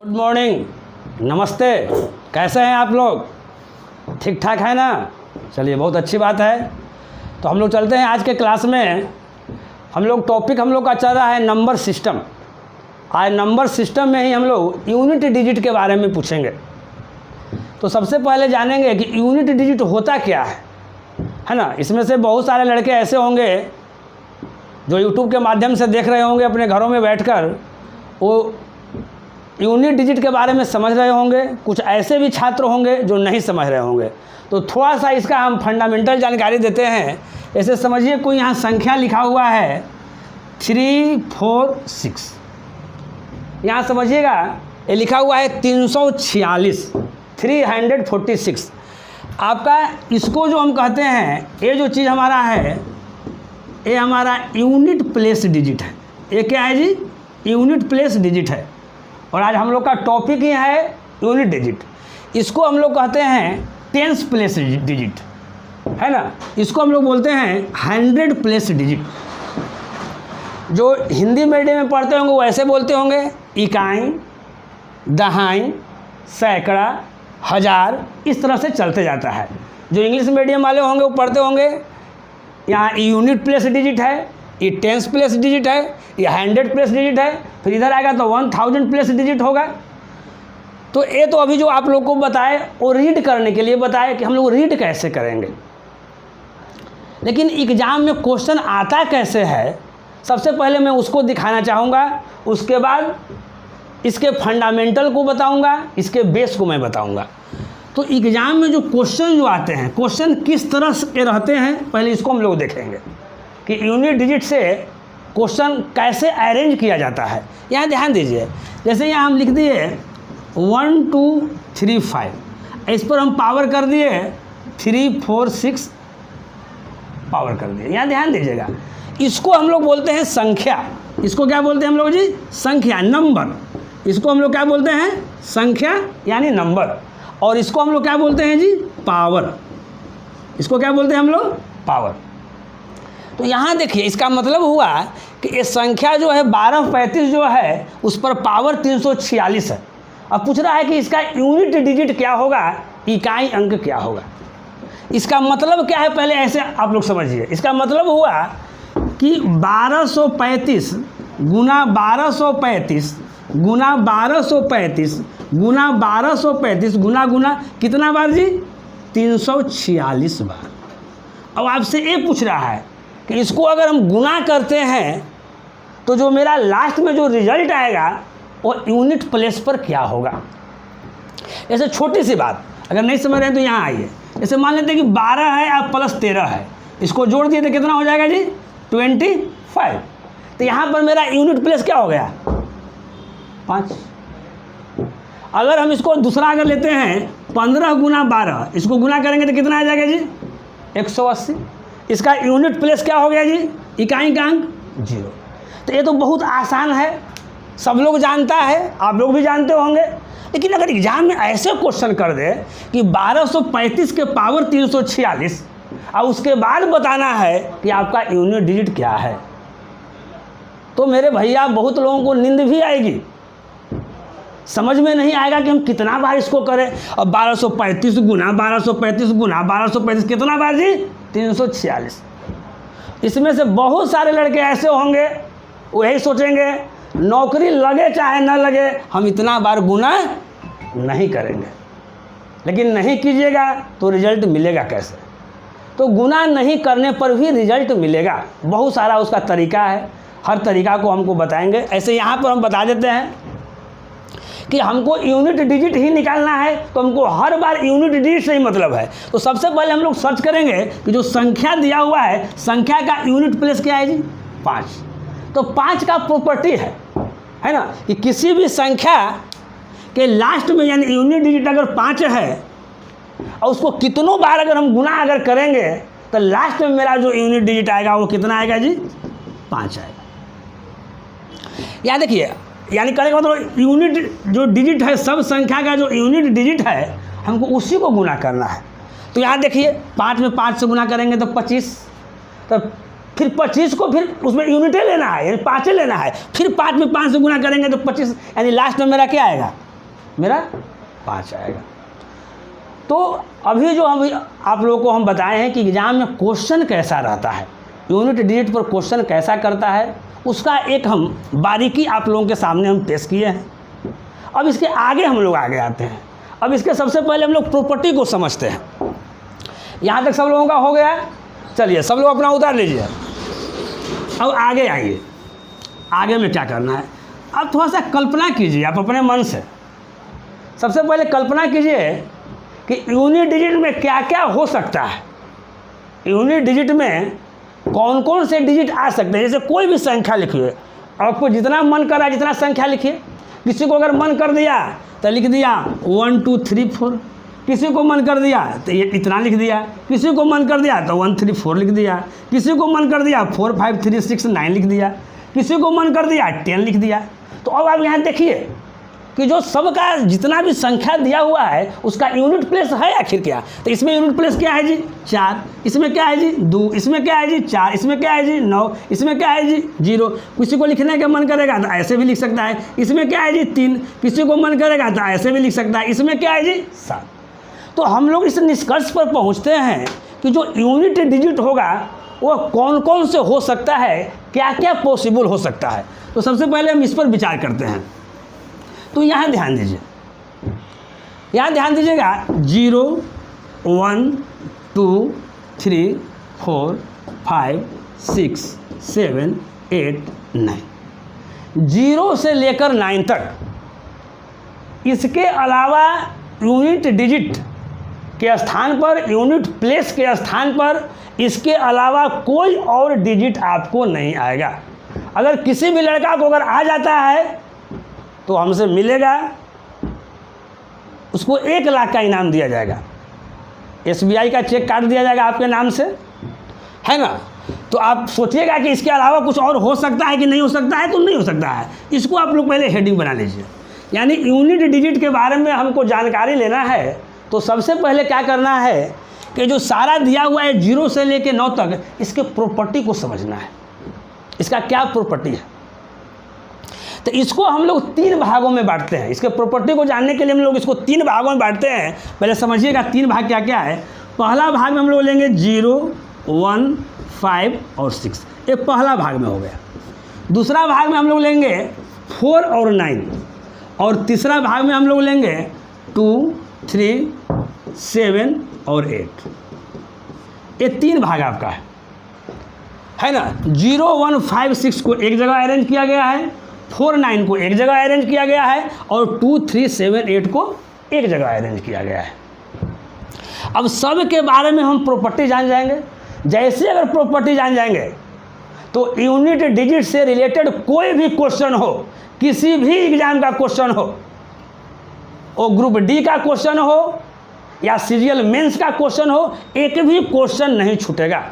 Good morning, नमस्ते। कैसे हैं आप लोग? ठीक ठाक है ना? चलिए, बहुत अच्छी बात है। तो हम लोग चलते हैं आज के क्लास में। हम लोग का चल रहा है नंबर सिस्टम। आज नंबर सिस्टम में ही हम लोग यूनिट डिजिट के बारे में पूछेंगे। तो सबसे पहले जानेंगे कि यूनिट डिजिट होता क्या है ना। इसमें से बहुत सारे लड़के ऐसे होंगे जो यूट्यूब के माध्यम से देख रहे होंगे अपने घरों में बैठकर, वो यूनिट डिजिट के बारे में समझ रहे होंगे। कुछ ऐसे भी छात्र होंगे जो नहीं समझ रहे होंगे। तो थोड़ा सा इसका हम फंडामेंटल जानकारी देते हैं। ऐसे समझिए, कोई यहाँ संख्या लिखा हुआ है 346। यहाँ समझिएगा, ये लिखा हुआ है 346, 346। आपका इसको जो हम कहते हैं, ये जो चीज़ हमारा है, ये हमारा यूनिट प्लेस डिजिट है। ये क्या है जी? यूनिट प्लेस डिजिट है। और आज हम लोग का टॉपिक ही है यूनिट डिजिट। इसको हम लोग कहते हैं टेंस प्लेस डिजिट, है ना। इसको हम लोग बोलते हैं 100 प्लेस डिजिट। जो हिंदी मीडियम में पढ़ते होंगे वो ऐसे बोलते होंगे इकाई, दहाई, सैकड़ा, हज़ार, इस तरह से चलते जाता है। जो इंग्लिश मीडियम वाले होंगे वो पढ़ते होंगे यहाँ यूनिट प्लेस डिजिट है, ये टेंस प्लेस डिजिट है, ये 100 प्लेस डिजिट है। फिर इधर आएगा तो 1000 प्लेस डिजिट होगा। तो ये तो अभी जो आप लोग को बताए वो रीड करने के लिए बताए कि हम लोग रीड कैसे करेंगे। लेकिन एग्ज़ाम में क्वेश्चन आता कैसे है, सबसे पहले मैं उसको दिखाना चाहूँगा। उसके बाद इसके फंडामेंटल को बताऊँगा, इसके बेस को मैं बताऊँगा। तो एग्ज़ाम में जो क्वेश्चन जो आते हैं, क्वेश्चन किस तरह से रहते हैं, पहले इसको हम लोग देखेंगे कि यूनिट डिजिट से क्वेश्चन कैसे अरेंज किया जाता है। यहाँ ध्यान दीजिए, जैसे यहाँ हम लिख दिए 1 2 3 5, इस पर हम पावर कर दिए 3 4 6 पावर कर दिए। यहाँ ध्यान दीजिएगा, इसको हम लोग बोलते हैं संख्या। इसको क्या बोलते हैं हम लोग जी? संख्या, नंबर। इसको हम लोग क्या बोलते हैं? संख्या यानी नंबर। और इसको हम लोग क्या बोलते हैं जी? पावर। इसको क्या बोलते हैं हम लोग? पावर। तो यहाँ देखिए, इसका मतलब हुआ कि ये संख्या जो है 1235 जो है, उस पर पावर 346 है। अब पूछ रहा है कि इसका यूनिट डिजिट क्या होगा, इकाई अंक क्या होगा। इसका मतलब क्या है, पहले ऐसे आप लोग समझिए। इसका मतलब हुआ कि 1235 गुना 1235 गुना 1235 गुना 1235 गुना गुना कितना बार जी? 346 बार। अब आपसे ये पूछ रहा है कि इसको अगर हम गुना करते हैं तो जो मेरा लास्ट में जो रिजल्ट आएगा वो यूनिट प्लेस पर क्या होगा। ऐसे छोटी सी बात, अगर नहीं समझ रहे हैं तो यहाँ आइए। जैसे मान लेते हैं कि 12 है और प्लस 13 है, इसको जोड़ दिए तो कितना हो जाएगा जी? 25। तो यहाँ पर मेरा यूनिट प्लेस क्या हो गया? 5। अगर हम इसको दूसरा अगर लेते हैं 15 गुना 12, इसको गुना करेंगे तो कितना आ जाएगा जी? 180। इसका यूनिट प्लेस क्या हो गया जी? इकाई का अंक 0। तो ये तो बहुत आसान है, सब लोग जानता है, आप लोग भी जानते होंगे। लेकिन अगर एग्जाम में ऐसे क्वेश्चन कर दे कि 1235 के पावर 346 और उसके बाद बताना है कि आपका यूनिट डिजिट क्या है, तो मेरे भैया बहुत लोगों को नींद भी आएगी, समझ में नहीं आएगा कि हम कितना बार इसको करें। अब 1235 गुना 1235 गुना 1235 कितना बार जी? 346। इसमें से बहुत सारे लड़के ऐसे होंगे, वही सोचेंगे नौकरी लगे चाहे न लगे, हम इतना बार गुना नहीं करेंगे। लेकिन नहीं कीजिएगा तो रिजल्ट मिलेगा कैसे? तो गुना नहीं करने पर भी रिजल्ट मिलेगा। बहुत सारा उसका तरीका है, हर तरीका को हमको बताएंगे। ऐसे यहाँ पर हम बता देते हैं कि हमको यूनिट डिजिट ही निकालना है, तो हमको हर बार यूनिट डिजिट से ही मतलब है। तो सबसे पहले हम लोग सर्च करेंगे कि जो संख्या दिया हुआ है, संख्या का यूनिट प्लेस क्या है जी? 5। तो 5 का प्रॉपर्टी है ना कि किसी भी संख्या के लास्ट में यानी यूनिट डिजिट अगर 5 है और उसको कितनों बार अगर हम गुना अगर करेंगे तो लास्ट में मेरा जो यूनिट डिजिट आएगा वो कितना आएगा जी? 5 आएगा। यहाँ देखिए, यानी कहने का मतलब यूनिट जो डिजिट है, सब संख्या का जो यूनिट डिजिट है, हमको उसी को गुना करना है। तो यहाँ देखिए, 5 में 5 से गुना करेंगे तो 25, तो फिर 25 को फिर उसमें यूनिटें लेना है, यानी 5 लेना है। फिर 5 में 5 से गुना करेंगे तो 25, यानी लास्ट में मेरा क्या आएगा? मेरा 5 आएगा। तो अभी जो हम आप लोगों को हम बताए हैं कि एग्ज़ाम में क्वेश्चन कैसा रहता है, यूनिट डिजिट पर क्वेश्चन कैसा करता है, उसका एक हम बारीकी आप लोगों के सामने हम पेश किए हैं। अब इसके आगे हम लोग आगे आते हैं। अब इसके सबसे पहले हम लोग प्रॉपर्टी को समझते हैं। यहाँ तक सब लोगों का हो गया? चलिए सब लोग अपना उतार लीजिए। अब आगे आइए, आगे में क्या करना है, अब थोड़ा सा कल्पना कीजिए आप अपने मन से। सबसे पहले कल्पना कीजिए कि यूनिट डिजिट में क्या क्या हो सकता है, यूनिट डिजिट में कौन कौन से डिजिट आ सकते हैं। जैसे कोई भी संख्या लिखिए, आपको जितना मन कर रहा है जितना संख्या लिखिए। किसी को अगर मन कर दिया तो लिख दिया 1 2 3 4, किसी को मन कर दिया तो ये इतना लिख दिया, किसी को मन कर दिया तो 1 3 4 लिख दिया, किसी को मन कर दिया 4 5 3 6 9 लिख दिया, किसी को मन कर दिया 10 लिख दिया। तो अब आप यहाँ देखिए कि जो सबका जितना भी संख्या दिया हुआ है उसका यूनिट प्लेस है आखिर क्या। तो इसमें यूनिट प्लेस क्या है जी 4, इसमें क्या है जी 2, इसमें क्या है जी 4, इसमें क्या है जी 9, इसमें क्या है जी 0। किसी को लिखने का मन करेगा तो ऐसे भी लिख सकता है। इसमें क्या है जी 3, किसी को मन करेगा तो ऐसे भी लिख सकता है। इसमें क्या है जी 7। तो हम लोग इस निष्कर्ष पर पहुँचते हैं कि जो यूनिट डिजिट होगा वो कौन कौन से हो सकता है, क्या क्या पॉसिबल हो सकता है। तो सबसे पहले हम इस पर विचार करते हैं। तो यहाँ ध्यान दीजिए, यहाँ ध्यान दीजिएगा 0 1 2 3 4 5 6 7 8 9, 0 से लेकर 9 तक। इसके अलावा यूनिट डिजिट के स्थान पर, यूनिट प्लेस के स्थान पर इसके अलावा कोई और डिजिट आपको नहीं आएगा। अगर किसी भी लड़का को अगर आ जाता है तो हमसे मिलेगा, उसको 1 लाख का इनाम दिया जाएगा, SBI का चेक काट दिया जाएगा आपके नाम से, है ना। तो आप सोचिएगा कि इसके अलावा कुछ और हो सकता है कि नहीं हो सकता है। तो नहीं हो सकता है। इसको आप लोग पहले हेडिंग बना लीजिए। यानी यूनिट डिजिट के बारे में हमको जानकारी लेना है तो सबसे पहले क्या करना है कि जो सारा दिया हुआ है 0 से लेकर 9 तक, इसके प्रॉपर्टी को समझना है, इसका क्या प्रॉपर्टी है। तो इसको हम लोग 3 भागों में बांटते हैं। इसके प्रॉपर्टी को जानने के लिए हम लोग इसको 3 भागों में बांटते हैं। पहले समझिएगा 3 भाग क्या क्या है। पहला भाग में हम लोग लेंगे 0 1 5 और 6, ये पहला भाग में हो गया। दूसरा भाग में हम लोग लेंगे 4 और 9, और तीसरा भाग में हम लोग लेंगे 2 3 7 और 8। ये 3 भाग आपका है ना। 0 1 5 6 को एक जगह अरेंज किया गया है, 4 9 को एक जगह अरेंज किया गया है, और 2 3 7 8 को एक जगह अरेंज किया गया है। अब सब के बारे में हम प्रॉपर्टी जान जाएंगे। जैसे अगर प्रॉपर्टी जान जाएंगे तो यूनिट डिजिट से रिलेटेड कोई भी क्वेश्चन हो, किसी भी एग्जाम का क्वेश्चन हो, वो ग्रुप डी का क्वेश्चन हो या सीरियल मेंस का क्वेश्चन हो, एक भी क्वेश्चन नहीं छूटेगा।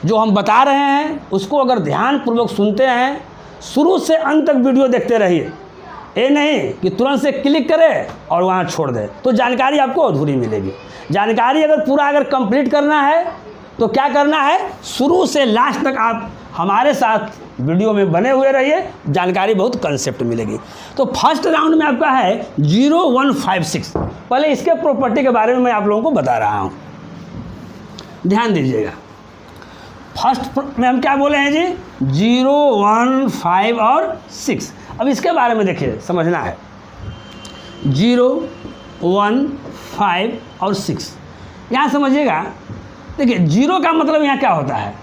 जो हम बता रहे हैं उसको अगर ध्यानपूर्वक सुनते हैं, शुरू से अंत तक वीडियो देखते रहिए। ये नहीं कि तुरंत से क्लिक करें और वहाँ छोड़ दें, तो जानकारी आपको अधूरी मिलेगी। जानकारी अगर पूरा अगर कंप्लीट करना है तो क्या करना है, शुरू से लास्ट तक आप हमारे साथ वीडियो में बने हुए रहिए, जानकारी बहुत कंसेप्ट मिलेगी। तो फर्स्ट राउंड में आपका है 0 1 5 6। पहले इसके प्रॉपर्टी के बारे में मैं आप लोगों को बता रहा हूँ, ध्यान दीजिएगा। फर्स्ट में हम क्या बोले हैं जी 0 1 5 और 6। अब इसके बारे में देखिए, समझना है 0 1 5 और 6। यहाँ समझिएगा, देखिए 0 का मतलब यहाँ क्या होता है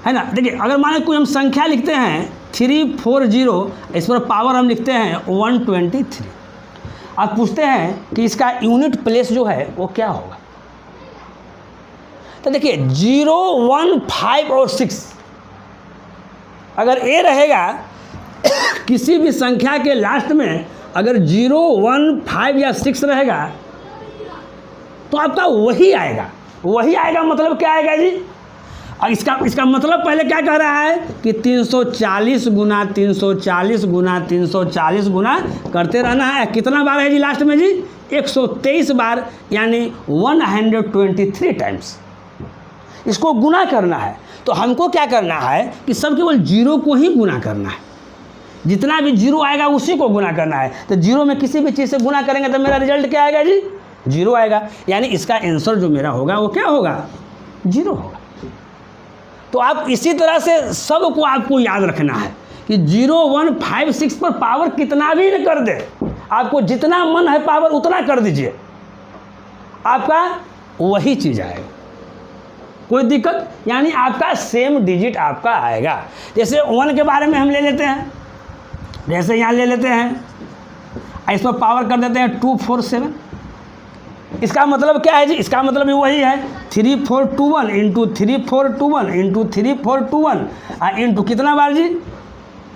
ना। देखिए अगर मान कोई हम संख्या लिखते हैं 340, इस पर पावर हम लिखते हैं 123। आप पूछते हैं कि इसका यूनिट प्लेस जो है वो क्या होगा। तो देखिए 0 1 5 और 6 अगर ए रहेगा किसी भी संख्या के लास्ट में अगर 0 1 5 या 6 रहेगा तो आपका वही आएगा। वही आएगा मतलब क्या आएगा जी। और इसका मतलब पहले क्या कह रहा है कि 340 गुना 340 गुना 340 गुना करते रहना है। कितना बार है जी लास्ट में जी 123 बार, यानी 123 टाइम्स इसको गुना करना है। तो हमको क्या करना है कि सब केवल 0 को ही गुना करना है। जितना भी जीरो आएगा उसी को गुना करना है। तो जीरो में किसी भी चीज़ से गुना करेंगे तो मेरा रिजल्ट क्या आएगा जी? जीरो आएगा। यानी इसका आंसर जो मेरा होगा वो क्या होगा? जीरो होगा। तो आप इसी तरह से सबको आपको याद रखना है कि 0 1 5 6 पर पावर कितना भी न कर दे, आपको जितना मन है पावर उतना कर दीजिए, आपका वही चीज़ आएगा, कोई दिक्कत, यानी आपका सेम डिजिट आपका आएगा। जैसे 1 के बारे में हम ले लेते हैं, जैसे यहाँ ले लेते हैं, इस पर पावर कर देते हैं 2 4 7। इसका मतलब क्या है जी? इसका मतलब भी वही है 3 4 2 1 इंटू 3 4 2 1 इंटू 3 4 2 1 इंटू कितना बार जी?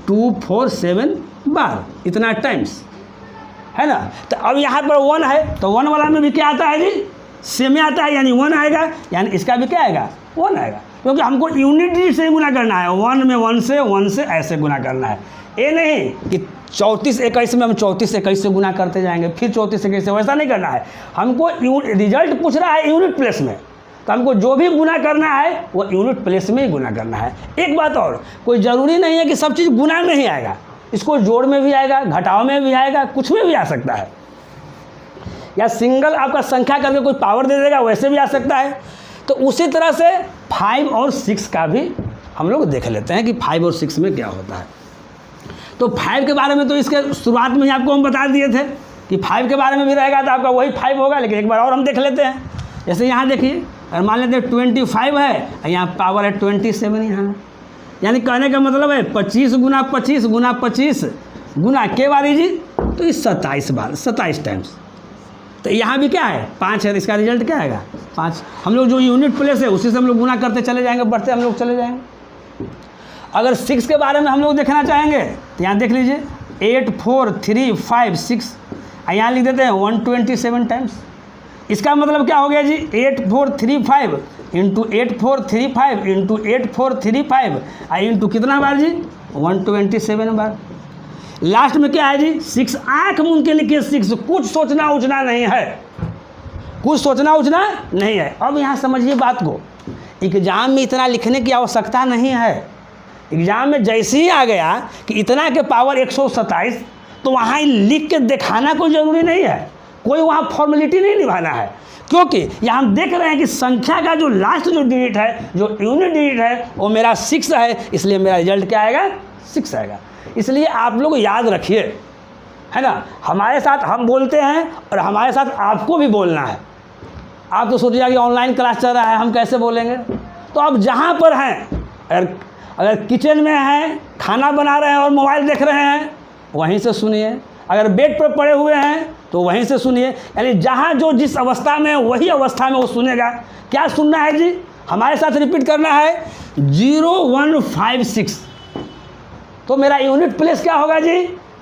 2 4 7 बार, इतना टाइम्स, है ना। तो अब यहाँ पर 1 है तो 1 वाला में भी क्या आता है जी? सेम में आता है, यानी 1 आएगा, यानी इसका भी क्या आएगा? 1 आएगा, क्योंकि हमको यूनिट डिजिट से गुना करना है। 1 में 1 से ऐसे गुना करना है। ये नहीं कि 34 21 में हम 34 21 से गुना करते जाएंगे, फिर 34 21 से, वैसा नहीं करना है। हमको रिजल्ट पूछ रहा है यूनिट प्लेस में, तो हमको जो भी गुना करना है वो यूनिट प्लेस में ही गुना करना है। एक बात और, कोई ज़रूरी नहीं है कि सब चीज़ गुना में ही आएगा, इसको जोड़ में भी आएगा, घटाव में भी आएगा, कुछ में भी आ सकता है, या सिंगल आपका संख्या करके कोई पावर दे देगा वैसे भी आ सकता है। तो उसी तरह से 5 और 6 का भी हम लोग देख लेते हैं कि 5 और 6 में क्या होता है। तो 5 के बारे में तो इसके शुरुआत में ही आपको हम बता दिए थे कि 5 के बारे में भी रहेगा तो आपका वही 5 होगा, लेकिन एक बार और हम देख लेते हैं। जैसे यहाँ देखिए, अगर मान लेते हैं 25 है, यहाँ पावर है 27 यहाँ, यानी कहने का मतलब है 25 गुना 25 गुना 25 गुना के बारी जी, तो इस 27 बार, 27 टाइम्स। तो यहाँ भी क्या है? 5 है, तो इसका रिजल्ट क्या आएगा? 5। हम लोग जो यूनिट प्लेस है उसी से हम लोग गुना करते चले जाएंगे, बढ़ते हम लोग चले जाएंगे। अगर 6 के बारे में हम लोग देखना चाहेंगे तो यहाँ देख लीजिए, 8 4 3 5 6, यहाँ लिख देते हैं 127 टाइम्स। इसका मतलब क्या हो गया जी? 8 4 3 5 इंटू 8 4 3 5 इंटू 8 4 3 5 इंटू कितना बार जी? 127 बार। लास्ट में क्या है जी? 6, आँख मूंद के लिखिए 6, कुछ सोचना उचना नहीं है, कुछ सोचना उचना नहीं है। अब यहाँ समझिए बात को, एग्जाम में इतना लिखने की आवश्यकता नहीं है। एग्जाम में जैसे ही आ गया कि इतना के पावर 127, तो वहाँ लिख के दिखाना कोई ज़रूरी नहीं है, कोई वहाँ फॉर्मेलिटी नहीं निभाना है, क्योंकि यहाँ हम देख रहे हैं कि संख्या का जो लास्ट जो डिजिट है, जो यूनिट डिजिट है, वो मेरा 6 है, इसलिए मेरा रिजल्ट क्या आएगा? 6 आएगा। इसलिए आप लोग याद रखिए, है ना, हमारे साथ हम बोलते हैं और हमारे साथ आपको भी बोलना है। आप तो सोचिए कि ऑनलाइन क्लास चल रहा है, हम कैसे बोलेंगे? तो आप जहाँ पर हैं, अगर किचन में हैं, खाना बना रहे हैं और मोबाइल देख रहे हैं, वहीं से सुनिए। अगर बेड पर पड़े हुए हैं तो वहीं से सुनिए, यानी जहाँ जो जिस अवस्था में वही अवस्था में वो सुनेगा। क्या सुनना है जी? हमारे साथ रिपीट करना है 0 1 5 6। तो मेरा यूनिट प्लेस क्या होगा जी?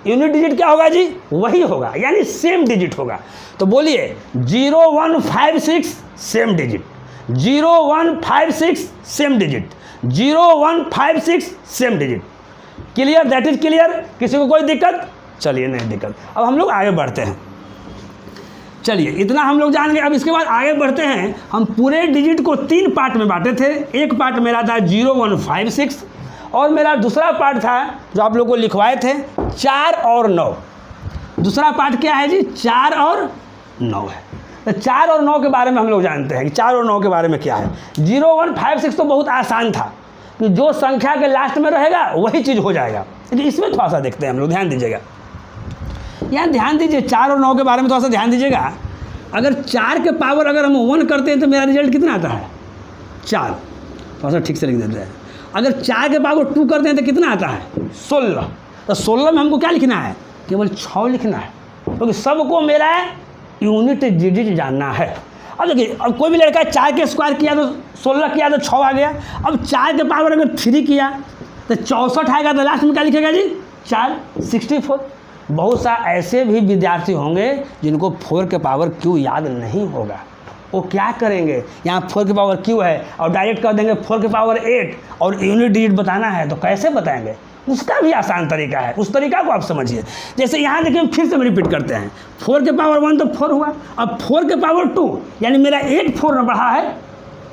यूनिट डिजिट क्या होगा जी? वही होगा, यानी सेम डिजिट होगा। तो बोलिए 0 1 5 6 same digit, 0 1 5 6 same digit, 0 1 5 6 same digit. Clear? That is clear? किसी को कोई दिक्कत? चलिए, नहीं दिक्कत। अब हम लोग आगे बढ़ते हैं। चलिए, इतना हम लोग जान गए। अब इसके बाद आगे बढ़ते हैं। हम पूरे डिजिट को 3 पार्ट में बांटे थे। एक पार्ट मेरा था 0 1 5 6 और मेरा दूसरा पार्ट था जो आप लोग को लिखवाए थे 4 और 9। दूसरा पार्ट क्या है जी? 4 और 9 है। तो 4 और 9 के बारे में हम लोग जानते हैं कि 4 और 9 के बारे में क्या है। 0 1 5 6 तो बहुत आसान था कि जो संख्या के लास्ट में रहेगा वही चीज़ हो जाएगा, लेकिन इसमें थोड़ा सा देखते हैं हम लोग। ध्यान दीजिएगा, यहाँ ध्यान दीजिए, 4 और 9 के बारे में थोड़ा सा ध्यान दीजिएगा। अगर 4 के पावर अगर हम 1 करते हैं तो मेरा रिजल्ट कितना आता है? 4। थोड़ा सा ठीक से लिख देते हैं। अगर 4 के पावर 2 करते हैं तो कितना आता है? 16। तो 16 में हमको क्या लिखना है? केवल 6 लिखना है, क्योंकि सबको मेरा यूनिट डिजिट जानना है। अब देखिए, अब कोई भी लड़का 4 के स्क्वायर किया तो 16 किया तो 6 आ गया। अब 4 के पावर अगर 3 किया तो 64 आएगा, तो लास्ट में क्या लिखेगा जी? 4 64। बहुत सा ऐसे भी विद्यार्थी होंगे जिनको 4 के पावर क्यू याद नहीं होगा। वो क्या करेंगे? यहाँ 4 के पावर क्यू है और डायरेक्ट कर देंगे 4 के पावर 8 और यूनिट डिजिट बताना है, तो कैसे बताएंगे? उसका भी आसान तरीका है, उस तरीका को आप समझिए। जैसे यहाँ देखिए, फिर से हम रिपीट करते हैं। 4 के पावर 1 तो 4 हुआ, अब 4 के पावर 2 यानी मेरा 8 4 बढ़ा है,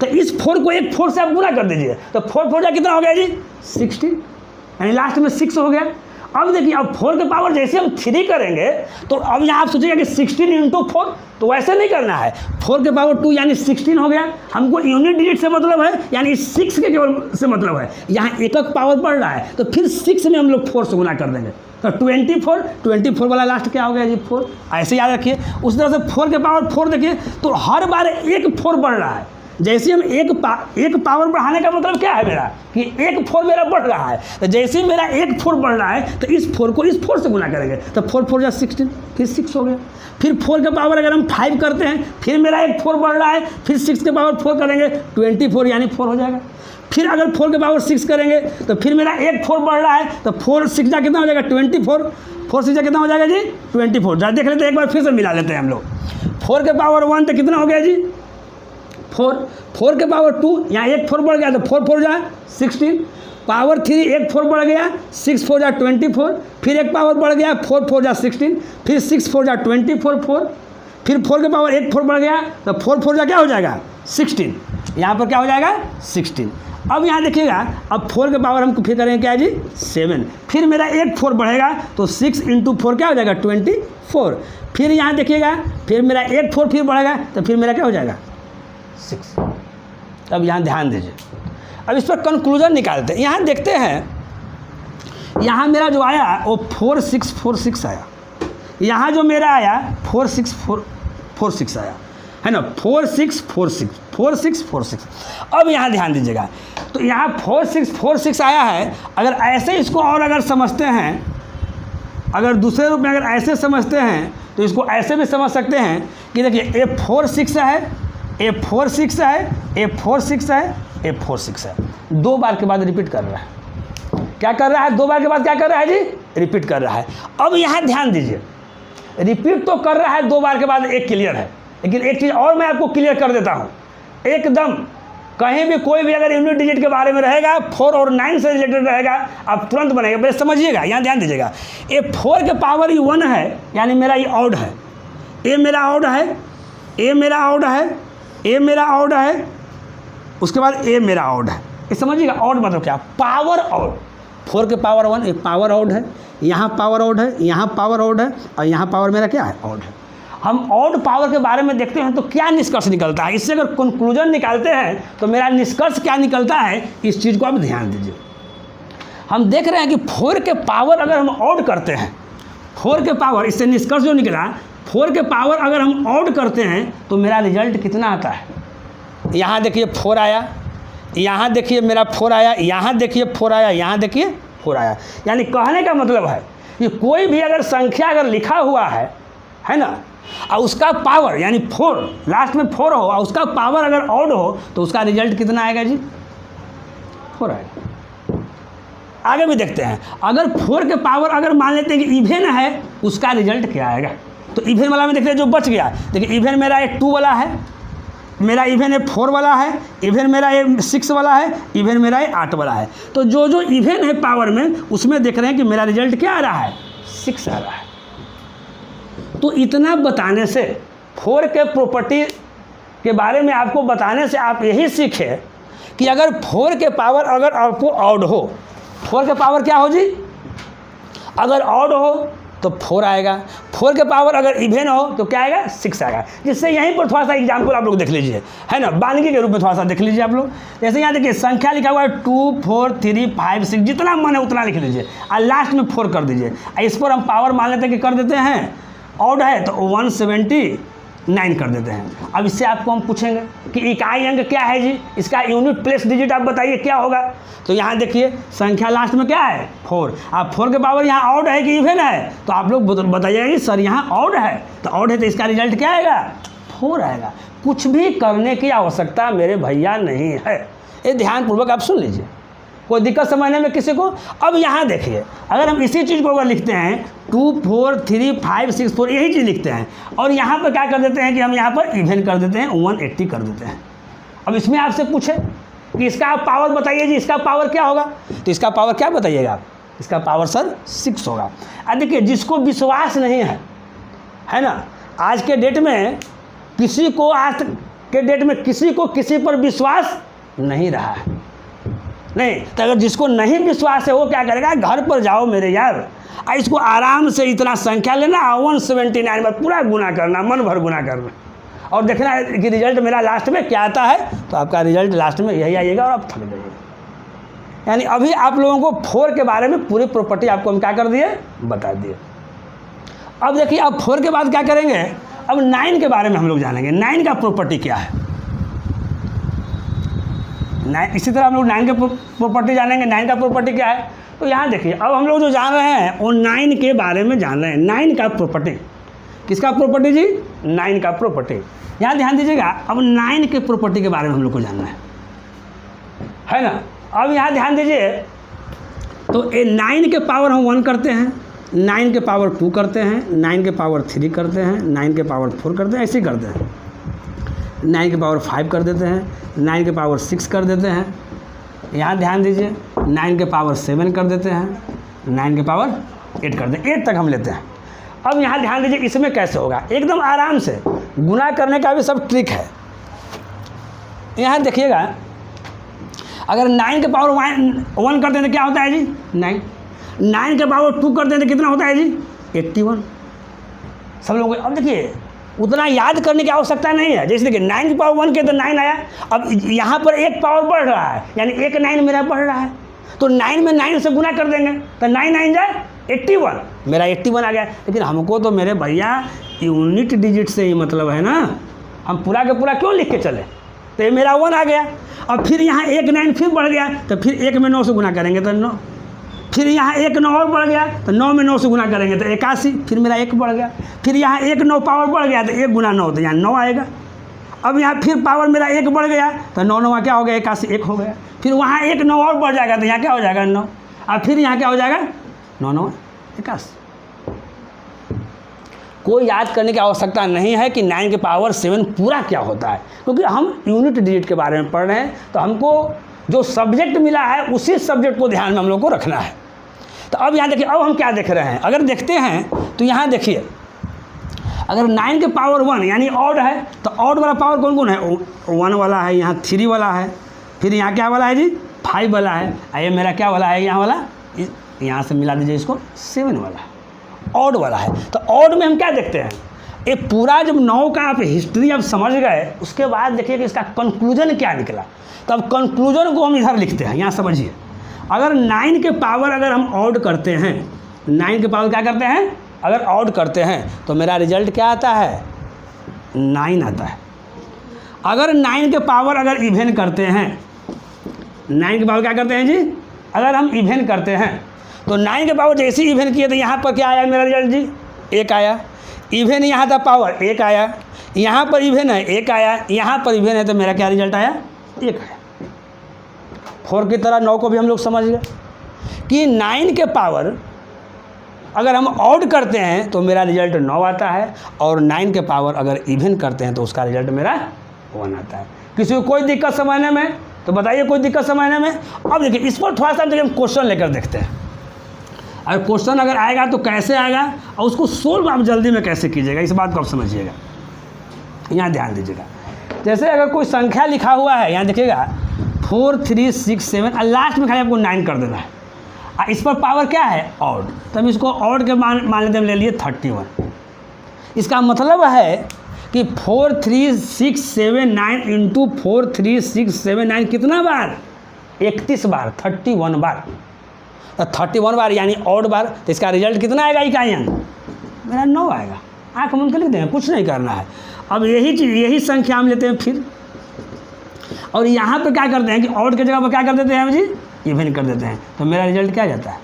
तो इस 4 को एक 4 से आप गुना कर दीजिए, तो 4 4 कितना हो गया जी? 16, यानी लास्ट में 6 हो गया। अब देखिए, अब 4 के पावर जैसे हम 3 करेंगे तो अब यहाँ आप सोचिएगा कि 16 इंटू 4, तो वैसे नहीं करना है। 4 के पावर 2 यानी 16 हो गया। हमको यूनिट डिजिट से मतलब है, यानी 6 के केवल से मतलब है। यहाँ एकक पावर बढ़ रहा है तो फिर 6 में हम लोग 4 से गुना कर देंगे, तो 24 वाला लास्ट क्या हो गया जी 4। ऐसे याद रखिए। उस तरह से 4 के पावर 4 देखिए, तो हर बार एक 4 बढ़ रहा है। जैसे हम एक पावर बढ़ाने का मतलब क्या है मेरा, कि एक 4 मेरा बढ़ रहा है, तो जैसे ही मेरा एक 4 बढ़ रहा है तो इस 4 को इस 4 से गुना करेंगे, तो 4 4 जा 16, फिर 6 हो गया। फिर 4 के पावर अगर हम 5 करते हैं, फिर मेरा एक 4 बढ़ रहा है, फिर 6 के पावर 4 करेंगे, 24 यानी 4 हो जाएगा। फिर अगर 4 के पावर 6 करेंगे तो फिर मेरा एक 4 बढ़ रहा है, तो 4 6 जा कितना हो जाएगा 24, 4 6 जा कितना हो जाएगा जी 24। जा देख लेते हैं, एक बार फिर से मिला लेते हैं हम लोग। 4 के पावर 1 तो कितना हो गया जी 4 के पावर 2, यहाँ एक 4 बढ़ गया तो 4 4 जा 16, पावर 3 एक 4 बढ़ गया, 6 4 जा 24, फिर एक पावर बढ़ गया 4 4 जा 16, फिर 6 4 जा 24 4, फिर 4 के पावर एक 4 बढ़ गया तो 4 4 जा क्या हो जाएगा 16, यहाँ पर क्या हो जाएगा 16। अब यहाँ देखिएगा, अब 4 के पावर हम फिर करेंगे क्या जी 7, फिर मेरा एक 4 बढ़ेगा तो 6 इंटू 4 क्या हो जाएगा 24। फिर यहाँ देखिएगा, फिर मेरा एक 4 फिर बढ़ेगा तो फिर मेरा क्या हो जाएगा 6। अब यहाँ ध्यान दीजिए, अब इस पर कंक्लूजन निकालते हैं। यहाँ देखते हैं, यहाँ मेरा जो आया वो 4646 आया, यहाँ जो मेरा आया 4646 आया, है ना 4646। अब यहाँ ध्यान दीजिएगा, तो यहाँ 4646 आया है। अगर ऐसे इसको और अगर समझते हैं, अगर दूसरे रूप में अगर ऐसे समझते हैं तो इसको ऐसे भी समझ सकते हैं कि देखिए A 4 6 है, A 4 6 है, A 4 6 है, A 4 6 है, 2 बार के बाद रिपीट कर रहा है। क्या कर रहा है 2 बार के बाद क्या कर रहा है जी रिपीट कर रहा है। अब यहाँ ध्यान दीजिए, रिपीट तो कर रहा है 2 बार के बाद, एक क्लियर है, लेकिन एक चीज़ और मैं आपको क्लियर कर देता हूँ एकदम। कहीं भी कोई भी अगर यूनिट डिजिट के बारे में रहेगा, 4 और 9 से रिलेटेड रहेगा, आप तुरंत बनेगा। पहले समझिएगा, यहाँ ध्यान दीजिएगा, ये 4 के पावर ये 1 है, यानी मेरा ये ऑड है, ये मेरा ऑड है, ये मेरा ऑड है, ये मेरा ऑड है, उसके बाद ये मेरा ऑड है। ये समझिएगा, ऑड मतलब क्या, पावर ऑड। 4 के पावर 1 ये पावर ऑड है, यहाँ पावर ऑड है, यहाँ पावर ऑड है, और यहाँ पावर मेरा क्या है ऑड है। हम ऑड पावर के बारे में देखते हैं तो क्या निष्कर्ष निकलता है, इससे अगर कंक्लूजन निकालते हैं तो मेरा निष्कर्ष क्या निकलता है, इस चीज़ को आप ध्यान दीजिए। हम देख रहे हैं कि 4 के पावर अगर हम ऑड करते हैं, 4 के पावर, इससे निष्कर्ष जो निकला 4 के पावर अगर हम ऑड करते हैं तो मेरा रिजल्ट कितना आता है। यहाँ देखिए 4 आया, यहाँ देखिए मेरा 4 आया, यहाँ देखिए 4 आया, यहाँ देखिए 4 आया। यानी कहने का मतलब है कि कोई भी अगर संख्या अगर लिखा हुआ है ना, और उसका पावर यानी 4 लास्ट में 4 हो और उसका पावर अगर ऑड हो तो उसका रिजल्ट कितना आएगा जी 4 आएगा। आगे भी देखते हैं, अगर 4 के पावर अगर मान लेते हैं कि इवेन है, उसका रिजल्ट क्या आएगा। तो इवेन वाला में देखिए जो बच गया, देखिए इवेन मेरा एक 2 वाला है, मेरा इवेन है 4 वाला है, इवेन मेरा ये 6 वाला है, इवेन मेरा ये 8 वाला है। तो जो जो इवेन है पावर में, उसमें देख रहे हैं कि मेरा रिजल्ट क्या आ रहा है 6 आ रहा है। तो इतना बताने से, 4 के प्रॉपर्टी के बारे में आपको बताने से आप यही सीखे कि अगर 4 के पावर अगर आपको ऑड हो, 4 के पावर क्या हो जी अगर ऑड हो तो 4 आएगा, 4 के पावर अगर इवेन हो तो क्या आएगा 6 आएगा। जिससे यहीं पर थोड़ा सा एग्जाम्पल आप लोग देख लीजिए, है ना, बानगी के रूप में थोड़ा सा देख लीजिए आप लोग। जैसे यहाँ देखिए संख्या लिखा हुआ है 2 4 3 5 6, जितना मन है उतना लिख लीजिए और लास्ट में 4 कर दीजिए। इस पर हम पावर मान लेते हैं कि कर देते हैं, ऑड है तो 179 कर देते हैं। अब इससे आपको हम पूछेंगे कि इकाई अंक क्या है जी, इसका यूनिट प्लेस डिजिट आप बताइए क्या होगा। तो यहाँ देखिए संख्या लास्ट में क्या है 4, आप 4 के पावर यहाँ ऑड है कि इवेन है, तो आप लोग बताइएगा कि सर यहाँ ऑड है, तो ऑड है तो इसका रिजल्ट क्या आएगा 4 आएगा। कुछ भी करने की आवश्यकता मेरे भैया नहीं है, ये ध्यानपूर्वक आप सुन लीजिए, कोई दिक्कत समझने में किसी को। अब यहाँ देखिए, अगर हम इसी चीज़ को अगर लिखते हैं 2 4 3 5 6 4, यही चीज़ लिखते हैं और यहाँ पर क्या कर देते हैं कि हम यहाँ पर इवेन कर देते हैं 180 कर देते हैं। अब इसमें आपसे पूछे कि इसका आप पावर बताइए जी, इसका पावर क्या होगा, तो इसका पावर क्या बताइएगा आप, इसका पावर सर 6 होगा। अब देखिए जिसको विश्वास नहीं है ना, आज के डेट में किसी को, आज के डेट में किसी को किसी पर विश्वास नहीं रहा है, नहीं, तो अगर जिसको नहीं विश्वास है वो क्या करेगा, घर पर जाओ मेरे यार, इसको आराम से इतना संख्या लेना, 179 बार पूरा गुना करना, मन भर गुना करना, और देखना है कि रिजल्ट मेरा लास्ट में क्या आता है। तो आपका रिजल्ट लास्ट में यही आएगा और आप थक जाइएगा। यानी अभी आप लोगों को 4 के बारे में पूरी प्रॉपर्टी आपको हम क्या कर दिए, बता दिए। अब देखिए, अब 4 के बाद क्या करेंगे, अब 9 के बारे में हम लोग जानेंगे। 9 का प्रॉपर्टी क्या है, 9 इसी तरह हम लोग 9 के प्रॉपर्टी जानेंगे। 9 का प्रॉपर्टी क्या है, तो यहाँ देखिए, अब हम लोग जो जान रहे हैं वो 9 के बारे में जान रहे हैं। 9 का प्रॉपर्टी, किसका प्रॉपर्टी जी, 9 का प्रॉपर्टी। यहाँ ध्यान दीजिएगा, अब 9 के प्रॉपर्टी के बारे में हम लोग को जानना है ना। अब यहाँ ध्यान दीजिए, तो ये 9 के पावर हम 1 करते हैं, 9 के पावर 2 करते हैं, 9 के पावर 3 करते हैं, 9 के पावर 4 करते हैं, ऐसे ही करते हैं। 9 के पावर 5 कर देते हैं, 9 के पावर 6 कर देते हैं। यहाँ ध्यान दीजिए, 9 के पावर 7 कर देते हैं, 9 के पावर 8 कर देते हैं, 8 तक हम लेते हैं। अब यहाँ ध्यान दीजिए, इसमें कैसे होगा, एकदम आराम से गुना करने का भी सब ट्रिक है। यहाँ देखिएगा, अगर 9 के पावर 1 कर दें तो क्या होता है जी, 9। 9 के पावर 2 कर दें तो कितना होता है जी, 81। सब लोगों को अब देखिए, उतना याद करने की आवश्यकता नहीं है। जैसे देखिए, 9 की पावर 1 के तो 9 आया, अब यहाँ पर एक पावर बढ़ रहा है, यानी एक 9 मेरा बढ़ रहा है, तो 9 में 9 से गुना कर देंगे, तो 9 9 जाए 81, मेरा 81 आ गया। लेकिन हमको तो मेरे भैया यूनिट डिजिट से ही मतलब है ना, हम पूरा के पूरा क्यों लिख के चले, तो ये मेरा 1 आ गया। अब फिर यहाँ एक 9 फिर बढ़ गया, तो फिर 1 में 9 से गुना करेंगे तो 9, फिर यहाँ 1 9 और बढ़ गया, तो 9 में 9 से गुना करेंगे तो 81, फिर मेरा 1 बढ़ गया। फिर यहाँ 1 9 पावर बढ़ गया, तो 1 गुना 9, तो यहाँ 9 आएगा। अब यहाँ फिर पावर मेरा 1 बढ़ गया, तो 9 9 क्या हो गया, 81, 1 हो गया। फिर वहाँ 1 9 और बढ़ जाएगा, तो यहाँ क्या हो जाएगा, 9। अब फिर यहाँ क्या हो जाएगा, 9 9 81। कोई याद करने की आवश्यकता नहीं है कि 9 के पावर 7 पूरा क्या होता है, क्योंकि हम यूनिट डिजिट के बारे में पढ़ रहे हैं। तो हमको जो सब्जेक्ट मिला है उसी सब्जेक्ट को ध्यान में हम लोग को रखना है। तो अब यहाँ देखिए, अब हम क्या देख रहे हैं, अगर देखते हैं तो यहाँ देखिए, अगर 9 के पावर 1 यानी ऑड है, तो ऑड वाला पावर कौन कौन है, 1 वाला है, यहाँ 3 वाला है, फिर यहाँ क्या वाला है जी, 5 वाला है, ये मेरा क्या वाला है, यहाँ वाला, यहाँ से मिला दीजिए इसको, 7 वाला है, ऑड वाला है। तो ऑड में हम क्या देखते हैं, ये पूरा जब 9 का आप हिस्ट्री अब समझ गए, उसके बाद देखिए कि इसका कंक्लूजन क्या निकला। तो अब कंक्लूजन को हम इधर लिखते हैं, यहाँ समझिए। अगर 9 के पावर अगर हम ऑड करते हैं, 9 के पावर क्या करते हैं, अगर ऑड करते हैं तो मेरा रिजल्ट क्या आता है, 9 आता है। अगर 9 के पावर अगर इवेन करते हैं, 9 के पावर क्या करते हैं जी, अगर हम इवेन करते हैं, तो 9 के पावर जैसे ही इवेन किए तो यहाँ पर क्या आया मेरा रिजल्ट जी, 1 आया। इवेन यहाँ था पावर 1 आया, यहाँ पर इवेन है 1 आया, यहाँ पर इवेन है तो मेरा क्या रिजल्ट आया, 1 आया। 4 की तरह 9 को भी हम लोग समझ गए कि 9 के पावर अगर हम ऑड करते हैं तो मेरा रिजल्ट 9 आता है, और 9 के पावर अगर इवेन करते हैं तो उसका रिजल्ट मेरा 1 आता है। किसी को कोई दिक्कत समझने में, तो बताइए कोई दिक्कत समझने में। अब देखिए, इस पर थोड़ा सा हम क्वेश्चन लेकर देखते हैं। अगर क्वेश्चन अगर आएगा तो कैसे आएगा, और उसको सोल्व आप जल्दी में कैसे कीजिएगा, इस बात को आप समझिएगा। यहाँ ध्यान दीजिएगा, जैसे अगर कोई संख्या लिखा हुआ है, यहाँ देखिएगा 4 3 6 7, और लास्ट में खाली आपको 9 कर देना है, और इस पर पावर क्या है, ऑड, तो हम इसको ऑड के मान लेते हैं, ले लिए 31। इसका मतलब है कि 4 3 6 7 9 इंटू 4 3 6 7 9 कितना बार, 31 बार, 31 बार, तो 31 बार यानी ऑड बार। तो इसका रिजल्ट कितना आएगा, इकाई अंक मेरा 9 आएगा। आँख बंद कर लिख देंगे, कुछ नहीं करना है। अब यही चीज़, यही संख्या हम लेते हैं फिर, और यहाँ पे क्या करते हैं कि ऑड की जगह पर क्या कर देते हैं हम जी, इवेन कर देते हैं, तो मेरा रिजल्ट क्या जाता है,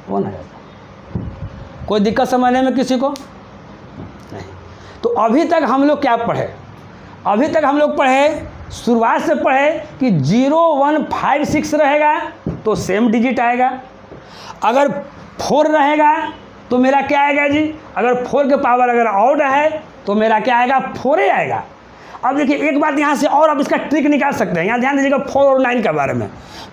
1 आ जाता है। कोई दिक्कत समझने में किसी को नहीं। तो अभी तक हम लोग क्या पढ़े, अभी तक हम लोग पढ़े, शुरुआत से पढ़े कि 0 1 5 6 रहेगा तो सेम डिजिट आएगा। अगर 4 रहेगा तो मेरा क्या आएगा जी, अगर 4 के पावर अगर ऑड है तो मेरा क्या आएगा, 4 ही आएगा। अब देखिए एक बात यहाँ से और अब इसका ट्रिक निकाल सकते हैं, यहाँ ध्यान दीजिएगा 4 और 9 के बारे में।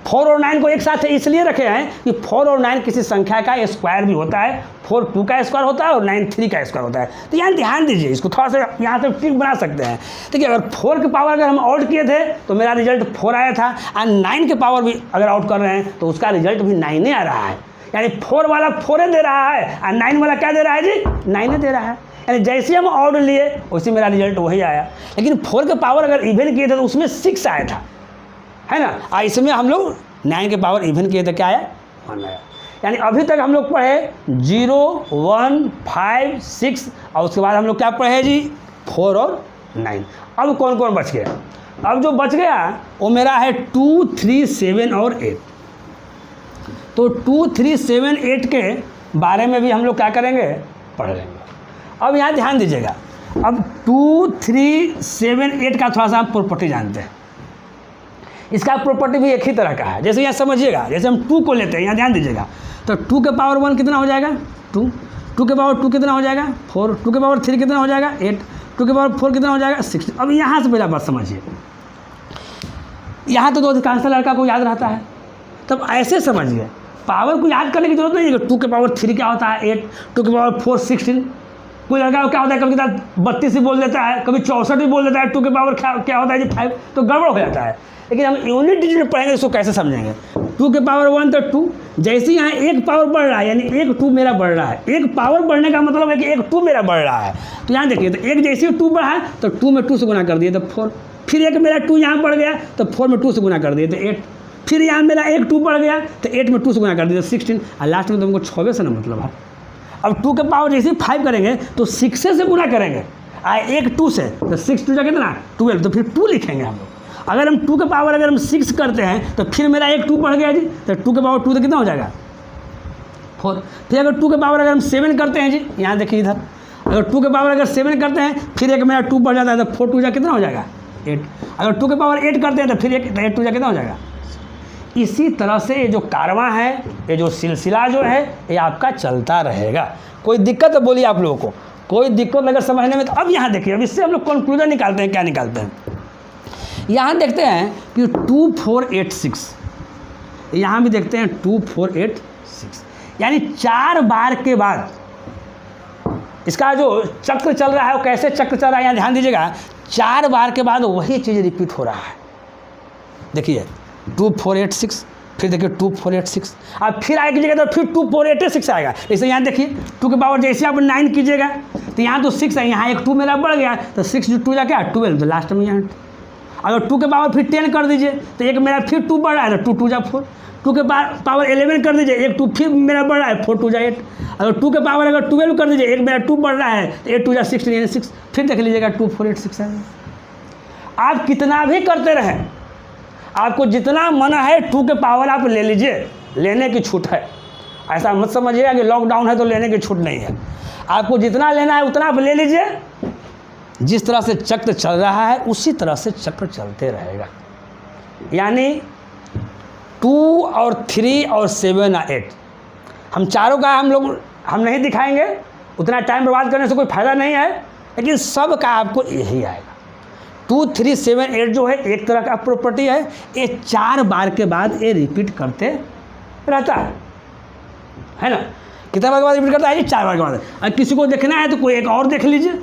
4 और 9 को एक साथ इसलिए रखे हैं कि 4 और 9 किसी संख्या का स्क्वायर भी होता है, 4 2 का स्क्वायर होता है और 9 3 का स्क्वायर होता है। तो यहाँ ध्यान दीजिए, इसको थोड़ा सा यहाँ से ट्रिक बना सकते हैं। देखिए अगर 4 के पावर अगर हम आउट किए थे तो मेरा रिजल्ट 4 आया था, और 9 के पावर भी अगर आउट कर रहे हैं तो उसका रिजल्ट भी 9 ही आ रहा है। यानी 4 वाला 4 दे रहा है और 9 वाला क्या दे रहा है जी, 9 दे रहा है। यानी जैसे हम ऑड लिए वैसे मेरा रिजल्ट वही आया। लेकिन 4 के पावर अगर इवन किए थे तो उसमें 6 आया था, है ना, और इसमें हम लोग 9 के पावर इवन किए तो क्या आया, 1 आया। यानी अभी तक हम लोग पढ़े 0 1 5 6 और उसके बाद हम लोग क्या पढ़े जी, 4 और 9। अब कौन कौन बच गया, अब जो बच गया वो मेरा है 2 3 7 और 8। तो 2 3 7 8 के बारे में भी हम लोग क्या करेंगे, पढ़ लेंगे। अब यहाँ ध्यान दीजिएगा, अब 2 3 7 8 का थोड़ा सा हम प्रॉपर्टी जानते हैं। इसका प्रॉपर्टी भी एक ही तरह का है। जैसे यहाँ समझिएगा, जैसे हम 2 को लेते हैं, यहाँ ध्यान दीजिएगा, तो 2 के पावर 1 कितना हो जाएगा, 2, 2 के पावर 2 कितना हो जाएगा, 4, 2 के पावर 3 कितना हो जाएगा, 8, 2 के पावर 4 कितना हो जाएगा, 16। अब यहाँ से पहला बात समझिए, यहाँ तो अधिकांश लड़का को याद रहता है, तब ऐसे समझिए, पावर को याद करने की जरूरत नहीं है कि 2 के पावर 3 क्या होता है 8, 2 के पावर 4 16। कोई लड़का क्या होता है, कभी 32 भी बोल देता है, कभी 64 भी बोल देता है, 2 के पावर क्या होता है जी 5, तो गड़बड़ हो जाता है। लेकिन हम यूनिट डिजिट पढ़ेंगे इसको कैसे समझेंगे। 2 के पावर 1 तो 2, जैसे यहाँ एक पावर बढ़ रहा है यानी एक 2 मेरा बढ़ रहा है। एक पावर बढ़ने का मतलब है कि एक 2 मेरा बढ़ रहा है। तो यहाँ देखिए, तो एक जैसे 2 बढ़ा है तो 2 में 2 से गुना कर दिए तो 4, फिर एक मेरा 2 यहाँ बढ़ गया तो 4 में 2 से गुना कर दिए तो 8, फिर यहाँ मेरा एक 2 बढ़ गया तो 8 में 2 से गुना कर दिए तो 16, और लास्ट में तो हमको 6 से ना मतलब है। अब 2 के पावर जैसे 5 करेंगे तो 6 से गुना करेंगे, एक 2 से तो 6 2 जा कितना 12, तो फिर 2 लिखेंगे हम लोग। अगर हम 2 के पावर अगर हम 6 करते हैं तो फिर मेरा एक 2 बढ़ गया जी, तो 2 के पावर 2 तो कितना हो जाएगा 4। फिर अगर 2 के पावर अगर हम 7 करते हैं जी, यहाँ देखिए इधर, अगर 2 के पावर अगर 7 करते हैं फिर एक मेरा 2 बढ़ जाता है तो 4 2 जा कितना हो जाएगा 8। अगर 2 के पावर 8 करते हैं तो फिर एक 8 2 जा कितना हो जाएगा। इसी तरह से ये जो कारवां है, ये जो सिलसिला जो है, ये आपका चलता रहेगा। कोई दिक्कत है बोलिए आप लोगों को, कोई दिक्कत अगर समझने में। तो अब यहाँ देखिए, अब इससे हम लोग कंक्लूजन निकालते हैं। क्या निकालते हैं, यहाँ देखते हैं कि 2 4 8 6, यहाँ भी देखते हैं 2 4 8 6, यानी 4 बार के बाद इसका जो चक्र चल रहा है वो कैसे चक्र चल रहा है, यहाँ ध्यान दीजिएगा। 4 बार के बाद वही चीज़ रिपीट हो रहा है। देखिए 2 4 8 6, फिर देखिए 2 4 8 6, अब फिर आए कीजिएगा तो फिर 2 4 8 6 आएगा। जैसे यहाँ देखिए 2 के पावर जैसे आप 9 कीजिएगा तो यहाँ तो 6 है, यहाँ एक 2 मेरा बढ़ गया तो 6 2 जा क्या 12, तो लास्ट में यहाँ। अगर 2 के पावर फिर 10 कर दीजिए तो एक मेरा फिर 2 बढ़ रहा है तो 2 2 जा 4। 2 के पावर 11 कर दीजिए, एक 2 फिर मेरा बढ़ रहा है 4 2 जा 8। अगर 2 के पावर अगर 12 कर दीजिए, एक मेरा 2 बढ़ रहा है तो 8 2 जा 16 यानी 6। फिर देख लीजिएगा 2 4 8 6 आएगा। आप कितना भी करते रहें, आपको जितना मन है 2 के पावर आप ले लीजिए, लेने की छूट है। ऐसा मत समझिएगा कि लॉकडाउन है तो लेने की छूट नहीं है। आपको जितना लेना है उतना आप ले लीजिए। जिस तरह से चक्र चल रहा है उसी तरह से चक्र चलते रहेगा। यानी 2 और 3 और 7 और 8 हम चारों का हम नहीं दिखाएंगे, उतना टाइम बर्बाद करने से कोई फ़ायदा नहीं है, लेकिन सब का आपको यही आएगा। 2 3 7 8 जो है एक तरह का प्रॉपर्टी है, ये 4 बार के बाद ये रिपीट करते रहता है ना। कितना बार के बाद रिपीट करता है ये 4 बार के बाद। अगर किसी को देखना है तो कोई एक और देख लीजिए,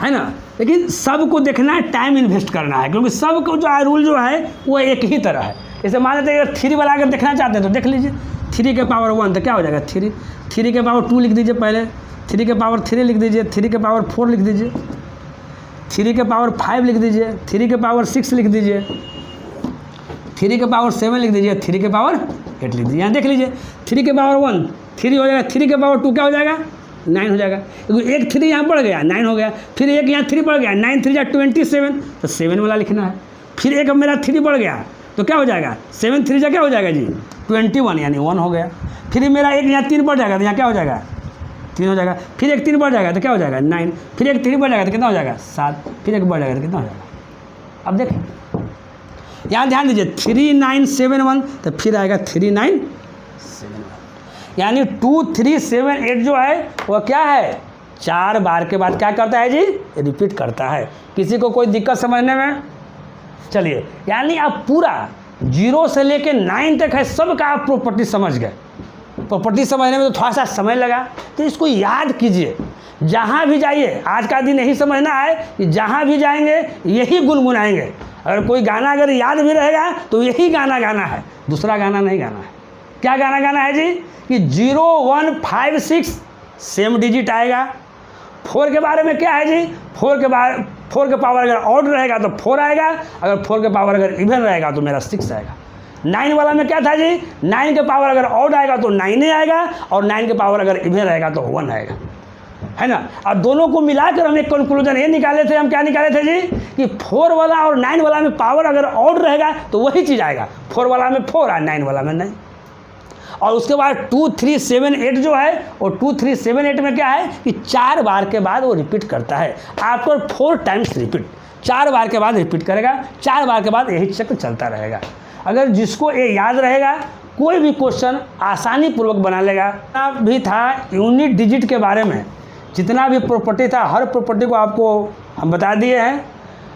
है ना। लेकिन सबको देखना है, टाइम इन्वेस्ट करना है, क्योंकि सबको जो है रूल जो है वो एक ही तरह है। जैसे मान लेते हैं 3 वाला अगर देखना चाहते हैं तो देख लीजिए, 3 के पावर 1 तो क्या हो जाएगा 3, 3 के पावर 2 लिख दीजिए, पहले 3 के पावर 3 लिख दीजिए, 3 के पावर 4 लिख दीजिए, 3 के पावर 5 लिख दीजिए, 3 के पावर 6 लिख दीजिए, 3 के पावर 7 लिख दीजिए, 3 के पावर 8 लिख दीजिए। यहाँ देख लीजिए 3 के पावर 1 3 हो जाएगा, 3 के पावर 2 क्या हो जाएगा 9 हो जाएगा, क्योंकि एक 3 यहाँ बढ़ गया 9 हो गया, फिर एक यहाँ 3 बढ़ गया 9 3 जा 27, तो 7 वाला लिखना है। फिर एक मेरा 3 बढ़ गया तो क्या हो जाएगा 7 3 जा क्या हो जाएगा जी 21, यानी 1 हो गया। फिर मेरा एक यहाँ 3 बढ़ जाएगा तो यहाँ क्या हो जाएगा 3 हो जाएगा। फिर एक 3 बढ़ जाएगा तो क्या हो जाएगा 9, फिर एक 3 बढ़ जाएगा तो कितना हो जाएगा 7, फिर एक बढ़ जाएगा तो कितना हो जाएगा। अब देखें यहाँ ध्यान दीजिए 3971, तो फिर आएगा 3971, यानी 2 3 7 8 जो है वो क्या है 4 बार के बाद क्या करता है जी, रिपीट करता है। किसी को कोई दिक्कत समझने में? चलिए, यानी आप पूरा 0 से लेके 9 तक है सबका आप प्रॉपर्टी समझ गए। प्रॉपर्टी समझने में तो थोड़ा सा समय लगा, तो इसको याद कीजिए। जहाँ भी जाइए, आज का दिन यही समझना है कि जहाँ भी जाएंगे यही गुनगुनाएंगे। अगर कोई गाना अगर याद भी रहेगा तो यही गाना गाना है, दूसरा गाना नहीं गाना है। क्या गाना गाना है जी कि 0 1 5 6 सेम डिजिट आएगा। 4 के बारे में क्या है जी, 4 के पावर अगर ऑड रहेगा तो 4 आएगा, अगर 4 के पावर अगर इवन रहेगा तो मेरा 6 आएगा। 9 वाला में क्या था जी, 9 के पावर अगर ऑड आएगा तो 9 आएगा, और 9 के पावर अगर इवन रहेगा तो 1 आएगा, है ना। अब दोनों को मिलाकर हम एक कंक्लूजन ये निकाले थे, हम क्या निकाले थे जी कि 4 वाला और 9 वाला में पावर अगर ऑड रहेगा तो वही चीज़ आएगा। 4 वाला में 4 और 9 वाला में नहीं। और उसके बाद 2 3 7 8 जो है, और 2 3 7 8 में क्या है कि 4 बार के बाद वो रिपीट करता है। आफ्टर 4 टाइम्स रिपीट, 4 बार के बाद रिपीट करेगा, 4 बार के बाद यही चक्र चलता रहेगा। अगर जिसको ये याद रहेगा कोई भी क्वेश्चन आसानी पूर्वक बना लेगा। भी था यूनिट डिजिट के बारे में, जितना भी प्रॉपर्टी था हर प्रॉपर्टी को आपको हम बता दिए हैं।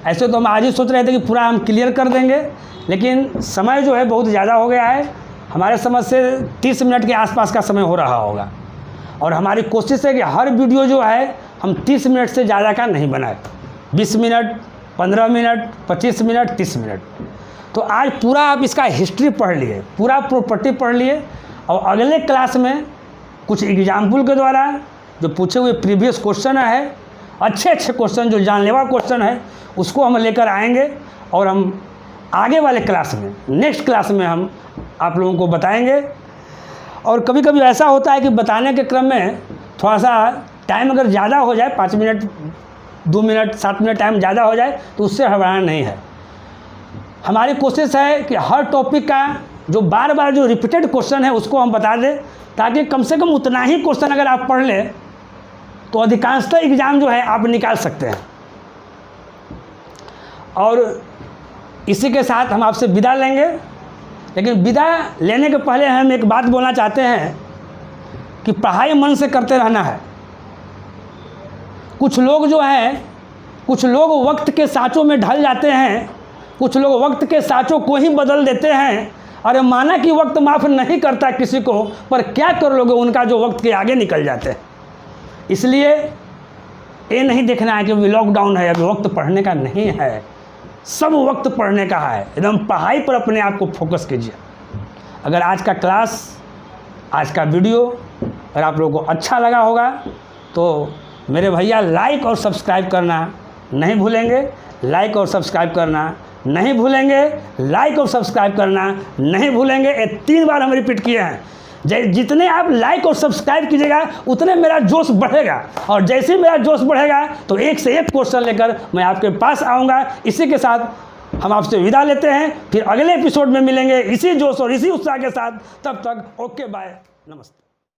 ऐसे तो हम आज ही सोच रहे थे कि पूरा हम क्लियर कर देंगे, लेकिन समय जो है बहुत ज़्यादा हो गया है। हमारे समझ से 30 मिनट के आसपास का समय हो रहा होगा, और हमारी कोशिश है कि हर वीडियो जो है हम 30 मिनट से ज़्यादा का नहीं बनाए। 20 मिनट, 15 मिनट, 25 मिनट, 30 मिनट। तो आज पूरा आप इसका हिस्ट्री पढ़ लिए, पूरा प्रॉपर्टी पढ़ लिए, और अगले क्लास में कुछ एग्जाम्पल के द्वारा जो पूछे हुए प्रीवियस क्वेश्चन है, अच्छे क्वेश्चन जो जानलेवा क्वेश्चन है, उसको हम लेकर आएंगे। और हम आगे वाले क्लास में, नेक्स्ट क्लास में हम आप लोगों को बताएंगे। और कभी कभी ऐसा होता है कि बताने के क्रम में थोड़ा सा टाइम अगर ज़्यादा हो जाए, 5 मिनट, 2 मिनट, 7 मिनट टाइम ज़्यादा हो जाए, तो उससे घबराना नहीं है। हमारी कोशिश है कि हर टॉपिक का जो बार बार जो रिपीटेड क्वेश्चन है उसको हम बता दें, ताकि कम से कम उतना ही क्वेश्चन अगर आप पढ़ लें तो अधिकांशतः एग्ज़ाम जो है आप निकाल सकते हैं। और इसी के साथ हम आपसे विदा लेंगे, लेकिन विदा लेने के पहले हम एक बात बोलना चाहते हैं कि पढ़ाई मन से करते रहना है। कुछ लोग जो हैं, कुछ लोग वक्त के सांचों में ढल जाते हैं, कुछ लोग वक्त के सांचों को ही बदल देते हैं। अरे माना कि वक्त माफ़ नहीं करता किसी को, पर क्या कर लोगे उनका जो वक्त के आगे निकल जाते हैं। इसलिए ये नहीं देखना है कि अभी लॉकडाउन है, अभी वक्त पढ़ने का नहीं है, सब वक्त पढ़ने का है। एकदम पढ़ाई पर अपने आप को फोकस कीजिए। अगर आज का क्लास, आज का वीडियो अगर आप लोगों को अच्छा लगा होगा तो मेरे भैया लाइक और सब्सक्राइब करना नहीं भूलेंगे, लाइक और सब्सक्राइब करना नहीं भूलेंगे, लाइक और सब्सक्राइब करना नहीं भूलेंगे। ये 3 बार हम रिपीट किए हैं। जितने आप लाइक और सब्सक्राइब कीजिएगा उतने मेरा जोश बढ़ेगा, और जैसे मेरा जोश बढ़ेगा तो एक से एक क्वेश्चन लेकर मैं आपके पास आऊँगा। इसी के साथ हम आपसे विदा लेते हैं, फिर अगले एपिसोड में मिलेंगे इसी जोश और इसी उत्साह के साथ। तब तक ओके, बाय, नमस्ते।